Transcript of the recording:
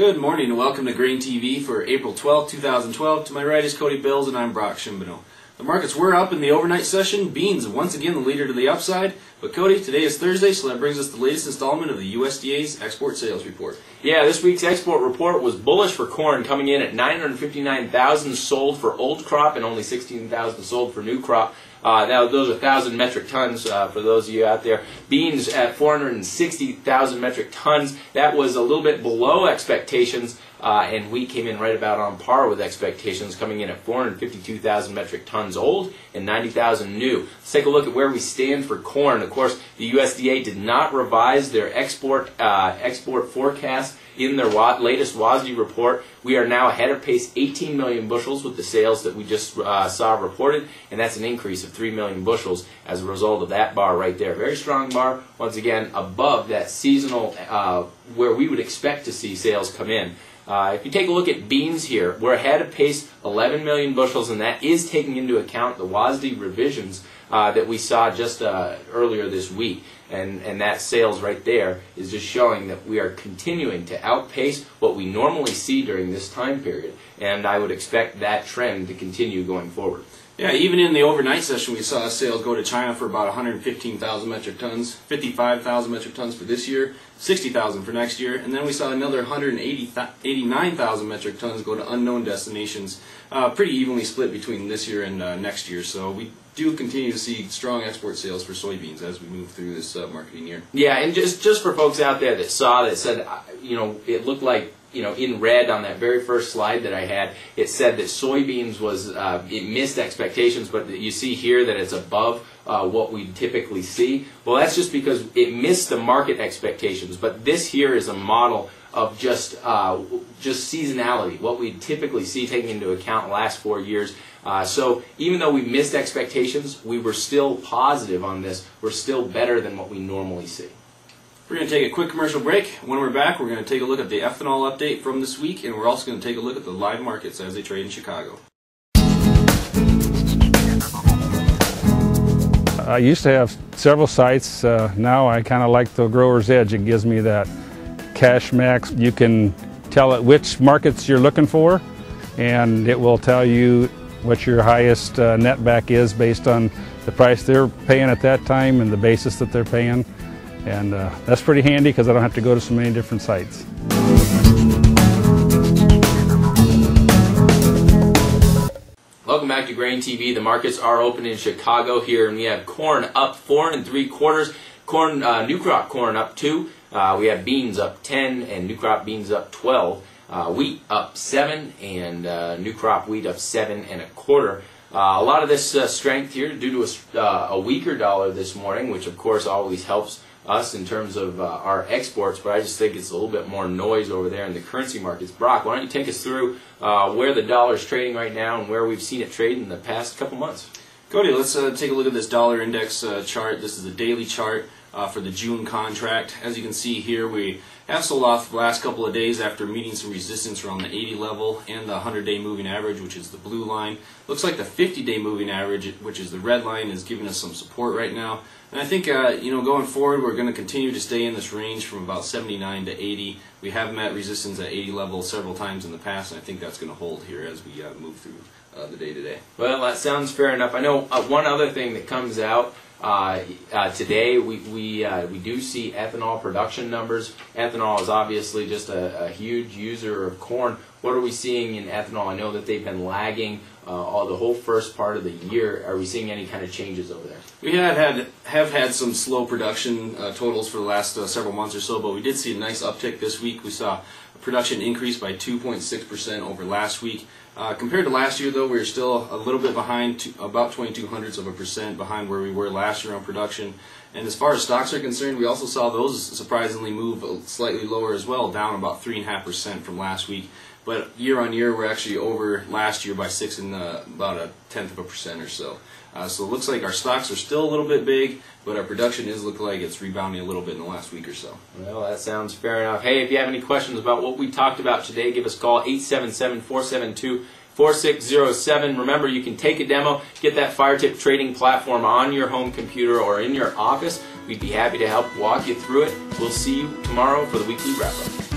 Good morning and welcome to GrainTV for April 12, 2012. To my right is Cody Bills and I'm Brock Shimbano. The markets were up in the overnight session. Beans once again the leader to the upside. But Cody, today is Thursday, so that brings us the latest installment of the USDA's export sales report. Yeah, this week's export report was bullish for corn, coming in at 959,000 sold for old crop and only 16,000 sold for new crop. Now, those are 1,000 metric tons for those of you out there. Beans at 460,000 metric tons. That was a little bit below expectations, and wheat came in right about on par with expectations, coming in at 452,000 metric tons old and 90,000 new. Let's take a look at where we stand for corn. Of course, the USDA did not revise their export forecast in their latest WASDE report. We are now ahead of pace 18 million bushels with the sales that we just saw reported, and that's an increase of 3 million bushels as a result of that bar right there. Very strong bar, once again, above that seasonal where we would expect to see sales come in. If you take a look at beans here, we're ahead of pace 11 million bushels, and that is taking into account the WASDE revisions that we saw just earlier this week. And that sales right there is just showing that we are continuing to outpace what we normally see during this time period. And I would expect that trend to continue going forward. Yeah, even in the overnight session we saw sales go to China for about 115,000 metric tons, 55,000 metric tons for this year, 60,000 for next year, and then we saw another 189,000 metric tons go to unknown destinations, pretty evenly split between this year and next year. So we do continue to see strong export sales for soybeans as we move through this marketing year. Yeah, and just for folks out there that said, it looked like, in red on that very first slide that I had, it said that soybeans was, it missed expectations, but you see here that it's above what we typically see. Well, that's just because it missed the market expectations, but this here is a model of just seasonality, what we typically see taking into account the last 4 years. So even though we missed expectations, we were still positive on this. We're still better than what we normally see. We're going to take a quick commercial break. When we're back, we're going to take a look at the ethanol update from this week, and we're also going to take a look at the live markets as they trade in Chicago. I used to have several sites. Now I kind of like the grower's edge. It gives me that cash max. You can tell it which markets you're looking for, and it will tell you what your highest net back is based on the price they're paying at that time and the basis that they're paying. And that's pretty handy because I don't have to go to so many different sites. Welcome back to GrainTV. The markets are open in Chicago here, and we have corn up 4 3/4. Corn, new crop corn up 2. We have beans up 10 and new crop beans up 12. Wheat up 7 and new crop wheat up 7 1/4. A lot of this strength here due to a weaker dollar this morning, which of course always helps us in terms of our exports, but I just think it's a little bit more noise over there in the currency markets. Brock, why don't you take us through where the dollar is trading right now and where we've seen it trade in the past couple months? Cody, let's take a look at this dollar index chart. This is a daily chart for the June contract. As you can see here, we have sold off the last couple of days after meeting some resistance around the 80 level and the 100-day moving average, which is the blue line. Looks like the 50-day moving average, which is the red line, is giving us some support right now. And I think going forward, we're going to continue to stay in this range from about 79 to 80. We have met resistance at 80 level several times in the past, and I think that's going to hold here as we move through the day today. Well, that sounds fair enough. I know one other thing that comes out today, we do see ethanol production numbers. Ethanol is obviously just a huge user of corn. What are we seeing in ethanol? I know that they've been lagging the whole first part of the year. Are we seeing any kind of changes over there? We have had some slow production totals for the last several months or so, but we did see a nice uptick this week. We saw production increase by 2.6% over last week. Compared to last year, though, we were still a little bit behind, about 0.02% behind where we were last year on production. And as far as stocks are concerned, we also saw those surprisingly move slightly lower as well, down about 3.5% from last week. But year on year, we're actually over last year by about 0.1% or so. So it looks like our stocks are still a little bit big, but our production is looking like it's rebounding a little bit in the last week or so. Well, that sounds fair enough. Hey, if you have any questions about what we talked about today, give us a call, 877-472-4607. Remember, you can take a demo, get that FireTip trading platform on your home computer or in your office. We'd be happy to help walk you through it. We'll see you tomorrow for the weekly wrap-up.